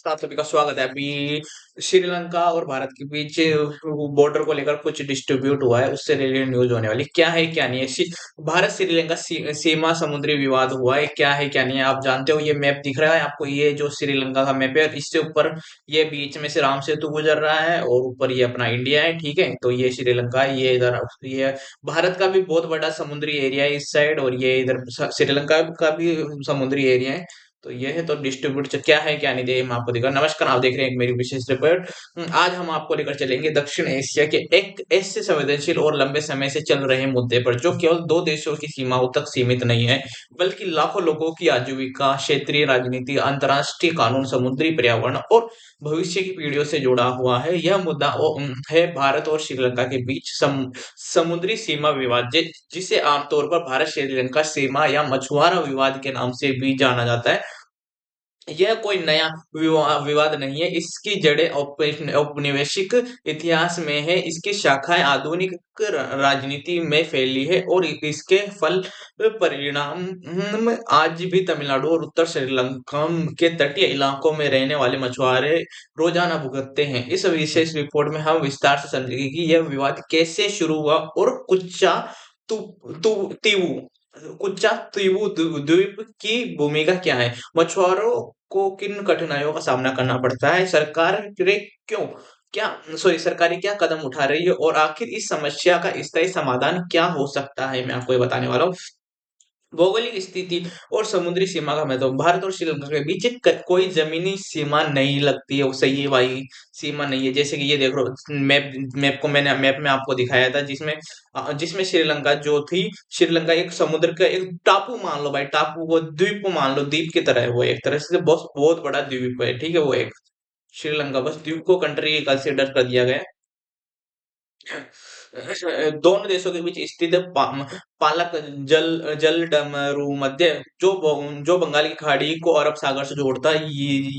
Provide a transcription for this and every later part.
आप सभी का स्वागत है। अभी श्रीलंका और भारत के बीच बॉर्डर को लेकर कुछ डिस्ट्रीब्यूट हुआ है, उससे रिलेटेड न्यूज़ होने वाली। क्या है, क्या नहीं है? भारत श्रीलंका सीमा समुद्री विवाद हुआ है, क्या है, क्या नहीं है? आप जानते हो, ये मैप दिख रहा है आपको, ये जो श्रीलंका का मैप है, इससे ऊपर ये बीच में से राम सेतु गुजर रहा है और ऊपर ये अपना इंडिया है, ठीक है? तो ये श्रीलंका है, ये इधर ये भारत का भी बहुत बड़ा समुद्री एरिया है इस साइड, और ये इधर श्रीलंका का भी समुद्री एरिया है। तो ये है, तो डिस्ट्रीब्यूट क्या है, क्या नहीं है, मैं आपको दिखा। नमस्कार, आप देख रहे हैं एक मेरी विशेष रिपोर्ट। आज हम आपको लेकर चलेंगे दक्षिण एशिया के एक ऐसे संवेदनशील और लंबे समय से चल रहे मुद्दे पर, जो केवल दो देशों की सीमाओं तक सीमित नहीं है, बल्कि लाखों लोगों की आजीविका, क्षेत्रीय राजनीति, अंतर्राष्ट्रीय कानून, समुद्री पर्यावरण और भविष्य की पीढ़ियों से जुड़ा हुआ है। यह मुद्दा है भारत और श्रीलंका के बीच समुद्री सीमा विवाद, जिसे आमतौर पर भारत श्रीलंका सीमा या मछुआरा विवाद के नाम से भी जाना जाता है। यह कोई नया विवाद नहीं है। इसकी जड़ें औपनिवेशिक इतिहास में है, इसकी शाखाएं आधुनिक राजनीति में फैली है, और इसके फल परिणाम आज भी तमिलनाडु और उत्तर श्रीलंका के तटीय इलाकों में रहने वाले मछुआरे रोजाना भुगतते हैं। इस विशेष रिपोर्ट में हम विस्तार से समझेंगे कि यह विवाद कैसे शुरू हुआ और तु, कुच्चा तीवू द्वीप की भूमिका क्या है, मछुआरों को किन कठिनाइयों का सामना करना पड़ता है, क्यों क्या सरकारें क्या कदम उठा रही है, और आखिर इस समस्या का स्थायी समाधान क्या हो सकता है, मैं आपको ये बताने वाला हूँ। भौगोलिक स्थिति और समुद्री सीमा का महत्व। भारत और श्रीलंका के बीच कोई जमीनी सीमा नहीं लगती है, वो सही वाही सीमा नहीं है। जैसे कि ये देख लो, मैप मैप को मैंने मैप में आपको दिखाया था, जिसमें जिसमें श्रीलंका जो थी, श्रीलंका एक समुद्र का एक टापू मान लो भाई, टापू को द्वीप को मान लो, द्वीप की तरह है वो, एक तरह से बहुत बहुत बड़ा द्वीप है, ठीक है? वो एक श्रीलंका बस द्वीप को कंट्री कंसिडर कर दिया गया है। दोनों देशों के बीच स्थित पालक जलडमरू मध्य, जो बंगाल की खाड़ी को अरब सागर से जोड़ता है।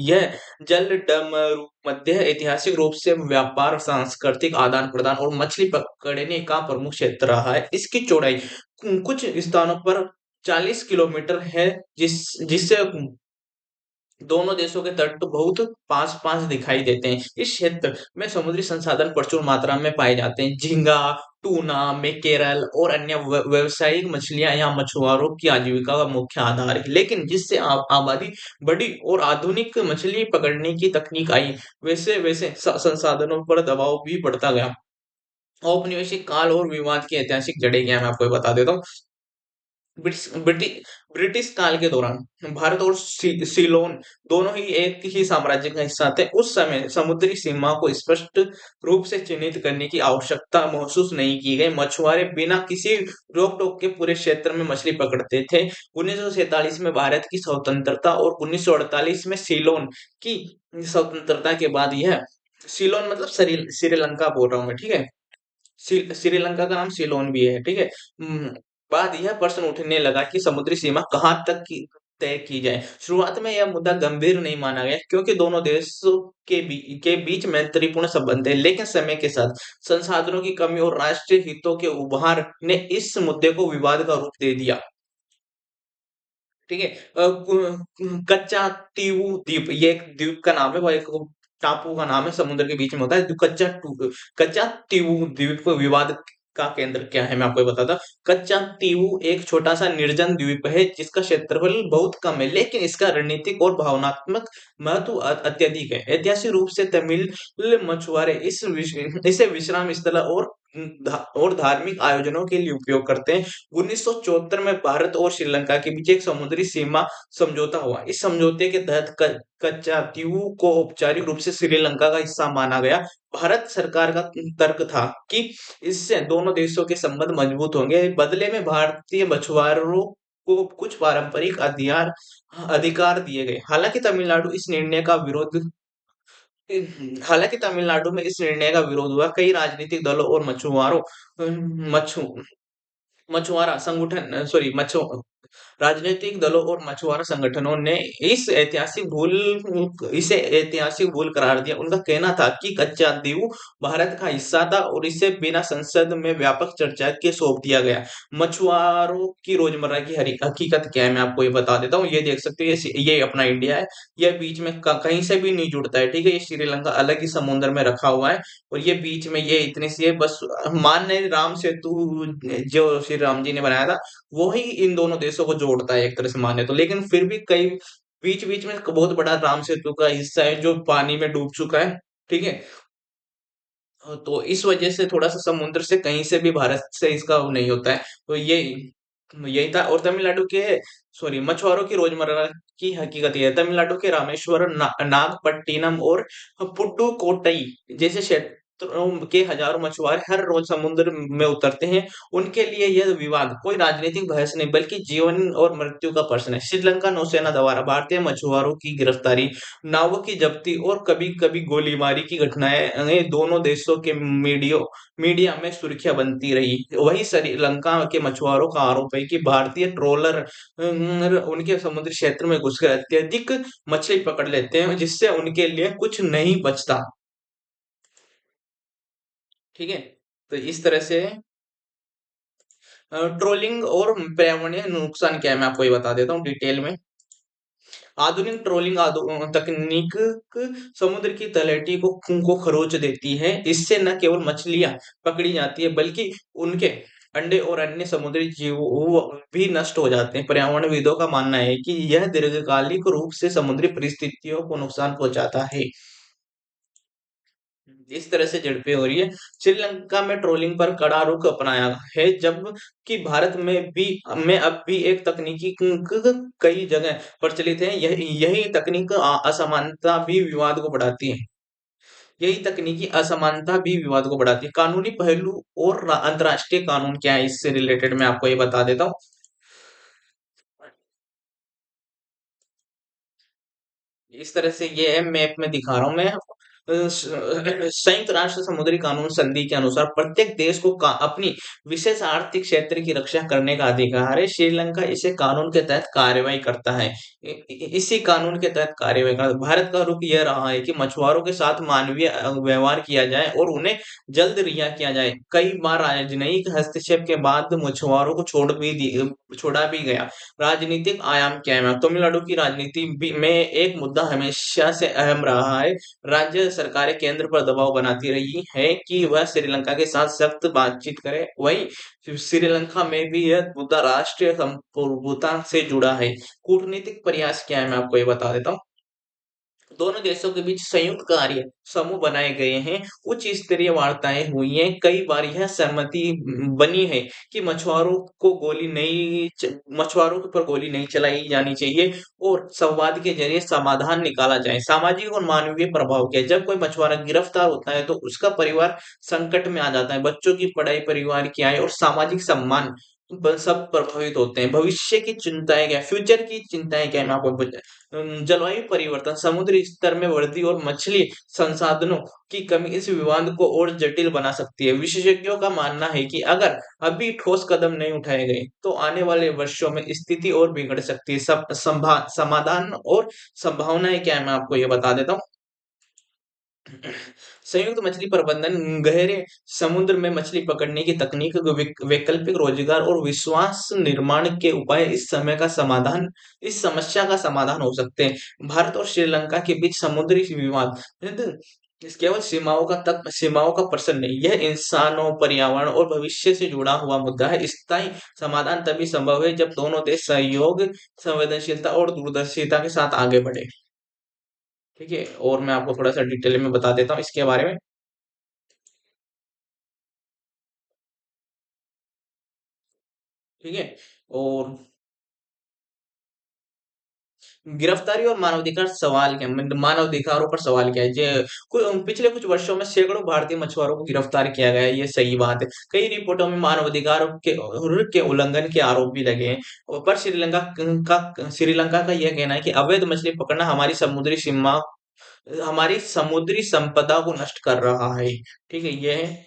यह जलडमरू मध्य ऐतिहासिक रूप से व्यापार, सांस्कृतिक आदान प्रदान और मछली पकड़ने का प्रमुख क्षेत्र रहा है। इसकी चौड़ाई कुछ स्थानों पर 40 किलोमीटर है, जिससे दोनों देशों के तट तो बहुत पास पास दिखाई देते हैं। इस क्षेत्र में समुद्री संसाधन प्रचुर मात्रा में पाए जाते हैं। झींगा, टूना, मैकेरल और अन्य व्यावसायिक मछलियां यहाँ मछुआरों की आजीविका का मुख्य आधार है। लेकिन जिससे आबादी बढ़ी और आधुनिक मछली पकड़ने की तकनीक आई, वैसे वैसे संसाधनों पर दबाव भी बढ़ता गया। औपनिवेशिक काल और विवाद की ऐतिहासिक जड़ें क्या है, मैं आपको ये बता देता हूँ। ब्रिटिश ब्रिटि- ब्रिटिश काल के दौरान भारत और सीलोन दोनों ही एक ही साम्राज्य का हिस्सा थे। उस समय समुद्री सीमा को स्पष्ट रूप से चिन्हित करने की आवश्यकता महसूस नहीं की गई। मछुआरे बिना किसी रोक टोक के पूरे क्षेत्र में मछली पकड़ते थे। 1947 में भारत की स्वतंत्रता और 1948 में सीलोन की स्वतंत्रता के बाद यह, सीलोन मतलब श्रीलंका बोल रहा हूँ मैं, ठीक है? श्रीलंका का नाम सिलोन भी है, ठीक है? बाद यह प्रश्न उठने लगा कि समुद्री सीमा कहाँ तक की तय की जाए। शुरुआत में यह मुद्दा गंभीर नहीं माना गया, क्योंकि दोनों देशों के बीच मैत्रीपूर्ण संबंध है। लेकिन समय के साथ संसाधनों की कमी और राष्ट्रीय हितों के उभार ने इस मुद्दे को विवाद का रूप दे दिया। ठीक है? कच्चा तीवू द्वीप, ये एक द्वीप का नाम है, वो एक टापू का नाम है, समुद्र के बीच में होता है। जो कच्चा तीवू द्वीप को विवाद का केंद्र क्या है, मैं आपको ये बताता। कच्चा तीवू एक छोटा सा निर्जन द्वीप है, जिसका क्षेत्रफल बहुत कम है, लेकिन इसका रणनीतिक और भावनात्मक महत्व अत्यधिक है। ऐतिहासिक रूप से तमिल मछुआरे इसे विश्राम स्थल और धार्मिक आयोजनों के लिए उपयोग करते हैं। 1974 में भारत और श्रीलंका के बीच एक समुद्री सीमा समझौता हुआ। इस समझौते के तहत कच्चा तीवू को औपचारिक रूप से श्रीलंका का हिस्सा माना गया। भारत सरकार का तर्क था कि इससे दोनों देशों के संबंध मजबूत होंगे। बदले में भारतीय मछुआरों को कुछ पारंपरिक अधिकार दिए गए। हालांकि तमिलनाडु में इस निर्णय का विरोध हुआ। कई राजनीतिक दलों और मछुआरों मछु मछुआरा संगठन, सॉरी, राजनीतिक दलों और मछुआरा संगठनों ने इसे ऐतिहासिक भूल करार दिया। उनका कहना था कि कच्चा द्वीप भारत का हिस्सा था और इसे बिना संसद में व्यापक चर्चा के सौंप दिया गया। मछुआरों की रोजमर्रा की हकीकत क्या है, मैं आपको ये बता देता हूँ। ये देख सकते हो, ये अपना इंडिया है। ये बीच में कहीं से भी नहीं जुड़ता है, ठीक है। ये श्रीलंका अलग ही समुद्र में रखा हुआ है और ये बीच में ये इतनी सी है, बस मान नहीं, राम सेतु जो श्री राम जी ने बनाया था, वो ही इन दोनों देशों को जोड़ता है एक तरह से माने तो। लेकिन फिर भी कई बीच बीच में एक बहुत बड़ा राम सेतु का हिस्सा है जो पानी में डूब चुका है, ठीक है। तो इस वजह से थोड़ा सा समुद्र से कहीं से भी भारत से इसका वो नहीं होता है। तो ये यही था। और तमिलनाडु के सॉरी मछुआरों की रोजमर्रा की हकीकत ये है। तमिलनाडु के रामेश्वरम, नागपट्टिनम और पुडुकोट्टई जैसे क्षेत्रों के हजारों मछुआरे हर रोज समुद्र में उतरते हैं। उनके लिए यह विवाद कोई राजनीतिक बहस नहीं, बल्कि जीवन और मृत्यु का प्रश्न है। श्रीलंका नौसेना द्वारा भारतीय मछुआरों की गिरफ्तारी, नावों की जब्ती और कभी-कभी गोलीबारी की घटनाएं दोनों देशों के मीडिया में सुर्खियां बनती रही। वहीं श्रीलंका के मछुआरों का आरोप है कि भारतीय ट्रोलर उनके समुद्री क्षेत्र में घुसकर अत्यधिक मछली पकड़ लेते हैं, जिससे उनके लिए कुछ नहीं बचता, ठीक है। तो इस तरह से ट्रोलिंग और पर्यावरणीय नुकसान क्या है, मैं आपको ये बता देता हूँ डिटेल में। आधुनिक ट्रोलिंग तकनीक समुद्र की तलहटी को खरोच देती है। इससे न केवल मछलियां पकड़ी जाती है, बल्कि उनके अंडे और अन्य समुद्री जीव वो भी नष्ट हो जाते हैं। पर्यावरणविदों का मानना है कि यह दीर्घकालिक रूप से समुद्री परिस्थितियों को नुकसान पहुंचाता है। इस तरह से झड़पें हो रही है। श्रीलंका में ट्रोलिंग पर कड़ा रुख अपनाया है, जबकि भारत में अब भी एक तकनीकी कई जगह प्रचलित है। यही तकनीक असमानता भी विवाद को बढ़ाती है। यही तकनीकी असमानता भी विवाद को बढ़ाती है। कानूनी पहलू और अंतर्राष्ट्रीय कानून क्या है, इससे रिलेटेड मैं आपको ये बता देता हूँ। इस तरह से ये है, मैप में दिखा रहा हूँ मैं। संयुक्त राष्ट्र समुद्री कानून संधि के अनुसार प्रत्येक देश को अपनी विशेष आर्थिक क्षेत्र की रक्षा करने का अधिकार है। श्रीलंका इसे कानून के तहत कार्रवाई करता है। इसी कानून के तहत कार्रवाई करता है। भारत का रुख यह रहा है कि मछुआरों के साथ मानवीय व्यवहार किया जाए और उन्हें जल्द रिहा किया जाए। कई बार राजनयिक हस्तक्षेप के बाद मछुआरों को छोड़ा भी गया। राजनीतिक आयाम क्या है? तमिलनाडु की राजनीति में एक मुद्दा हमेशा से अहम रहा है। राज्य सरकारें केंद्र पर दबाव बनाती रही है कि वह श्रीलंका के साथ सख्त बातचीत करे। वहीं श्रीलंका में भी यह मुद्दा राष्ट्रीय संप्रभुता से जुड़ा है। कूटनीतिक प्रयास क्या है, मैं आपको ये बता देता हूँ। दोनों देशों के बीच संयुक्त कार्य समूह बनाए गए हैं। उच्च स्तरीय वार्ताएं हुई हैं। कई बार यह सहमति बनी है कि मछुआरों के ऊपर गोली नहीं चलाई जानी चाहिए और संवाद के जरिए समाधान निकाला जाए। सामाजिक और मानवीय प्रभाव क्या है? जब कोई मछुआरा गिरफ्तार होता है तो उसका परिवार संकट में आ जाता है। बच्चों की पढ़ाई, परिवार की आय और सामाजिक सम्मान सब प्रभावित होते हैं। भविष्य की चिंताएं क्या है? फ्यूचर की चिंताएं क्या है? मैं आपको जलवायु परिवर्तन, समुद्री स्तर में वृद्धि और मछली संसाधनों की कमी इस विवाद को और जटिल बना सकती है। विशेषज्ञों का मानना है कि अगर अभी ठोस कदम नहीं उठाए गए, तो आने वाले वर्षों में स्थिति और बिगड़ सकती है। समाधान और संभावनाएं क्या है, मैं आपको ये बता देता हूँ। संयुक्त मछली प्रबंधन, गहरे समुद्र में मछली पकड़ने की तकनीक, वैकल्पिक रोजगार और विश्वास निर्माण के उपाय इस समस्या का समाधान हो सकते हैं। भारत और श्रीलंका के बीच समुद्री विवाद इस केवल सीमाओं का प्रश्न नहीं, यह इंसानों, पर्यावरण और भविष्य से जुड़ा हुआ मुद्दा है। स्थायी समाधान तभी संभव है जब दोनों देश सहयोग, संवेदनशीलता और दूरदर्शिता के साथ आगे बढ़े, ठीक है। और मैं आपको थोड़ा सा डिटेल में बता देता हूँ इसके बारे में, ठीक है। और गिरफ्तारी और मानवाधिकार सवाल क्या मानवाधिकारों पर सवाल क्या है? पिछले कुछ वर्षों में सैकड़ों भारतीय मछुआरों को गिरफ्तार किया गया है, ये सही बात है। कई रिपोर्टों में मानवाधिकार के उल्लंघन के आरोप भी लगे हैं। पर श्रीलंका का यह कहना है कि अवैध मछली पकड़ना हमारी समुद्री संपदा को नष्ट कर रहा है, ठीक है। ये है।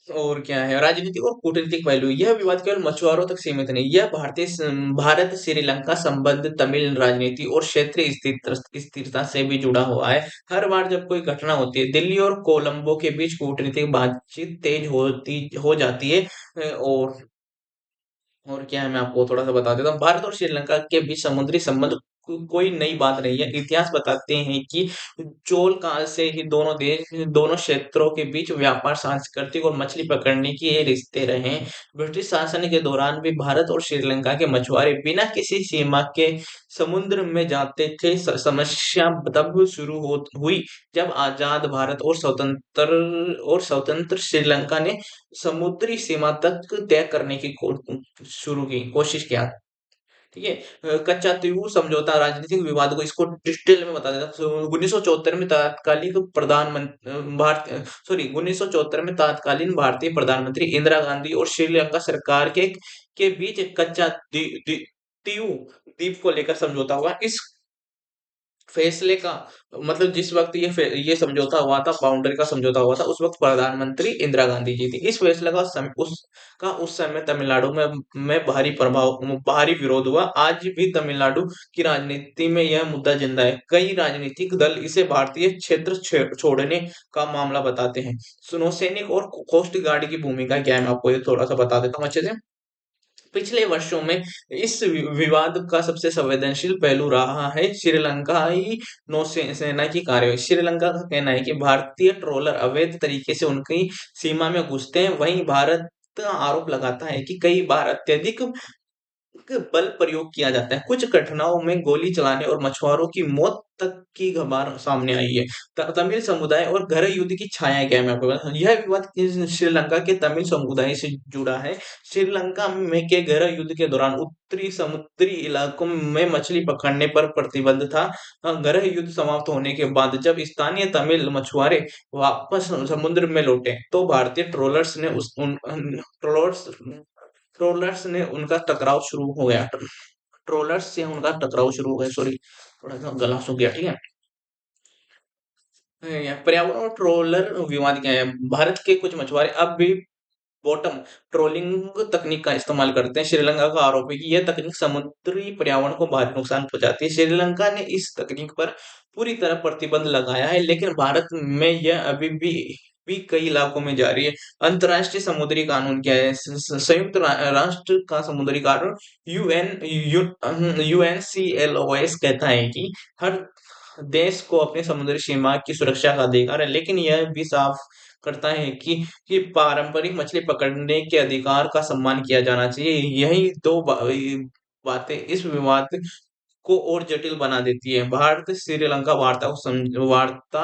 और क्या है राजनीतिक और कूटनीतिक पहलू। यह विवाद केवल मछुआरों तक सीमित नहीं, यह भारत श्रीलंका संबंध, तमिल राजनीति और क्षेत्रीय स्थिरता से भी जुड़ा हुआ है। हर बार जब कोई घटना होती है, दिल्ली और कोलंबो के बीच कूटनीतिक बातचीत तेज होती हो जाती है। और क्या है मैं आपको थोड़ा सा बता देता हूँ। भारत और श्रीलंका के बीच समुद्री संबंध कोई नई बात नहीं है। इतिहास बताते हैं कि चोल काल से ही दोनों क्षेत्रों के बीच व्यापार, सांस्कृतिक और मछली पकड़ने के ये रिश्ते रहे हैं। ब्रिटिश शासन के दौरान भी भारत और श्रीलंका के मछुआरे बिना किसी सीमा के समुद्र में जाते थे। समस्या तब शुरू हो हुई जब आजाद भारत और स्वतंत्र श्रीलंका ने समुद्री सीमा तक तय करने की शुरू की कोशिश किया। ठीक है। कच्चा त्रिभुज समझौता राजनीतिक विवाद को इसको डिटेल में बता देता हूँ। 1974 में तत्कालीन प्रधानमंत्री भारत सॉरी 1974 में तत्कालीन भारतीय प्रधानमंत्री इंदिरा गांधी और श्रीलंका सरकार के बीच एक कच्चा तीऊ द्वीप को लेकर समझौता हुआ। इस फैसले का मतलब जिस वक्त ये समझौता हुआ था, बाउंड्री का समझौता हुआ था, उस वक्त प्रधानमंत्री इंदिरा गांधी जी थी। इस फैसले उस समय तमिलनाडु में भारी विरोध हुआ। आज भी तमिलनाडु की राजनीति में यह मुद्दा जिंदा है। कई राजनीतिक दल इसे भारतीय क्षेत्र छोड़ने का मामला बताते हैं। नौसैनिक और कोस्ट गार्ड की भूमिका क्या है, मैं आपको ये थोड़ा सा बता देता हूँ अच्छे से। पिछले वर्षों में इस विवाद का सबसे संवेदनशील पहलू रहा है श्रीलंकाई नौसेना की कार्रवाई। श्रीलंका का कहना है कि भारतीय ट्रोलर अवैध तरीके से उनकी सीमा में घुसते हैं। वहीं भारत आरोप लगाता है कि कई बार अत्यधिक बल प्रयोग किया जाता है। कुछ घटनाओं में गोली चलाने और मछुआरों की मौत तक की खबर सामने आई है। तमिल समुदाय और गृह युद्ध की छाया क्या है, मैं आपको यह विवाद श्रीलंका के तमिल समुदाय से जुड़ा है। श्रीलंका में के गृह युद्ध के दौरान उत्तरी समुद्री इलाकों में मछली पकड़ने पर प्रतिबंध था। गृह युद्ध समाप्त होने के बाद जब स्थानीय तमिल मछुआरे वापस समुद्र में लौटे तो भारतीय ट्रोलर्स ने उनका टकराव शुरू हो गया। ट्रोलर्स से उनका टकराव शुरू हो गया। सॉरी, थोड़ा सा गला सूख गया। ठीक है। पर्यावरण और ट्रोलर विवाद क्या है। भारत के कुछ मछुआरे अब भी बॉटम ट्रोलिंग तकनीक का इस्तेमाल करते हैं। श्रीलंका का आरोप है कि यह तकनीक समुद्री पर्यावरण को भारी नुकसान पहुंचाती है। श्रीलंका ने इस तकनीक पर पूरी तरह प्रतिबंध लगाया है, लेकिन भारत में यह अभी भी कई इलाकों में जारी है। अंतर्राष्ट्रीय समुद्री कानून क्या है। संयुक्त राष्ट्र का समुद्री कानून यूएनसीएलओएस कहता है कि हर देश को अपनी समुद्री सीमा की सुरक्षा का अधिकार है, लेकिन यह भी साफ करता है कि पारंपरिक मछली पकड़ने के अधिकार का सम्मान किया जाना चाहिए। यही दो बातें इस विवाद को और जटिल बना देती है। भारत श्रीलंका वार्ता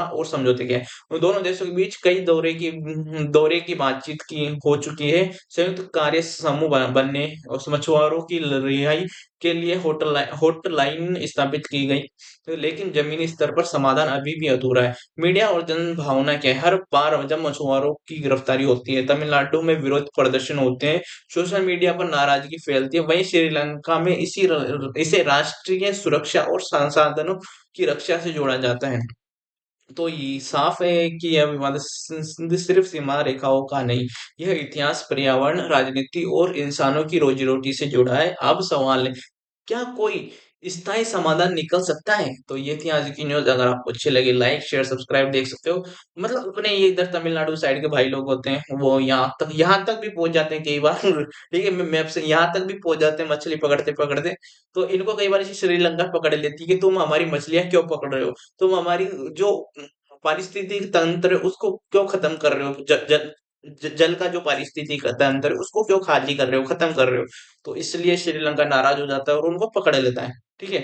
और समझौते के उन दोनों देशों के बीच कई दौरे की बातचीत की हो चुकी है। संयुक्त कार्य समूह बनने और मछुआरों की रिहाई के लिए होटलाइन स्थापित की गई। तो लेकिन जमीनी स्तर पर समाधान अभी भी अधूरा है। मीडिया और जन भावना क्या है। हर बार जब मछुआरों की गिरफ्तारी होती है, तमिलनाडु में विरोध प्रदर्शन होते हैं, सोशल मीडिया पर नाराजगी फैलती है। वहीं श्रीलंका में इसे राष्ट्रीय सुरक्षा और संसाधनों की रक्षा से जोड़ा जाता है। तो ये साफ है कि यह विवाद सिर्फ सीमा रेखाओं का नहीं, यह इतिहास, पर्यावरण, राजनीति और इंसानों की रोजी रोटी से जुड़ा है। अब सवाल है, क्या कोई स्थायी समाधान निकल सकता है। तो ये थी आज की न्यूज। अगर आपको अच्छी लगी, लाइक शेयर सब्सक्राइब देख सकते हो। मतलब अपने ये इधर तमिलनाडु साइड के भाई लोग होते हैं, वो यहाँ तक भी पहुंच जाते हैं कई बार ठीक है, मैप से यहाँ तक भी पहुंच जाते हैं मछली पकड़ते पकड़ते। तो इनको कई बार ऐसे श्रीलंका पकड़ लेती है कि तुम हमारी मछलियां क्यों पकड़ रहे हो, तुम हमारी जो पारिस्थितिक तंत्र है उसको क्यों खत्म कर रहे हो, जल का जो पारिस्थितिक तंत्र है उसको क्यों खाली कर रहे हो, खत्म कर रहे हो। तो इसलिए श्रीलंका नाराज हो जाता है और उनको पकड़ लेता है। ठीक है।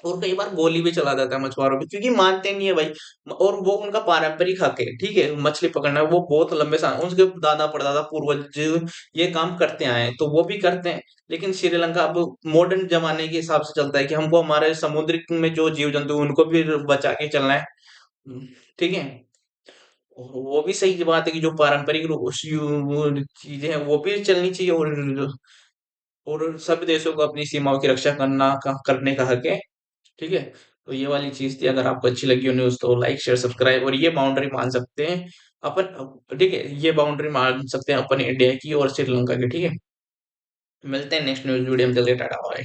और कई बार गोली भी चला देता है मछुआरों पे, क्योंकि मानते नहीं है भाई। और वो उनका पारंपरिक हक है। ठीक है, मछली पकड़ना वो बहुत लंबे समय उनके दादा परदादा पूर्वज ये काम करते आए हैं, तो वो भी करते हैं। लेकिन श्रीलंका अब मॉडर्न जमाने के हिसाब से चलता है कि हमको हमारे समुद्र में जो जीव जंतु उनको भी बचा के चलना है। हम्म, ठीक है। और वो भी सही बात है कि जो पारंपरिक वो चीजें हैं वो भी चलनी चाहिए। और सभी देशों को अपनी सीमाओं की रक्षा करने का हक है। ठीक है। तो ये वाली चीज थी। अगर आपको अच्छी लगी हो न्यूज तो लाइक शेयर सब्सक्राइब, और ये बाउंड्री मान सकते हैं अपन, ठीक है, ये बाउंड्री मान सकते हैं अपन इंडिया की और श्रीलंका की, ठीक है। मिलते हैं नेक्स्ट न्यूज वीडियो में, जल्दी, टाटा बाय।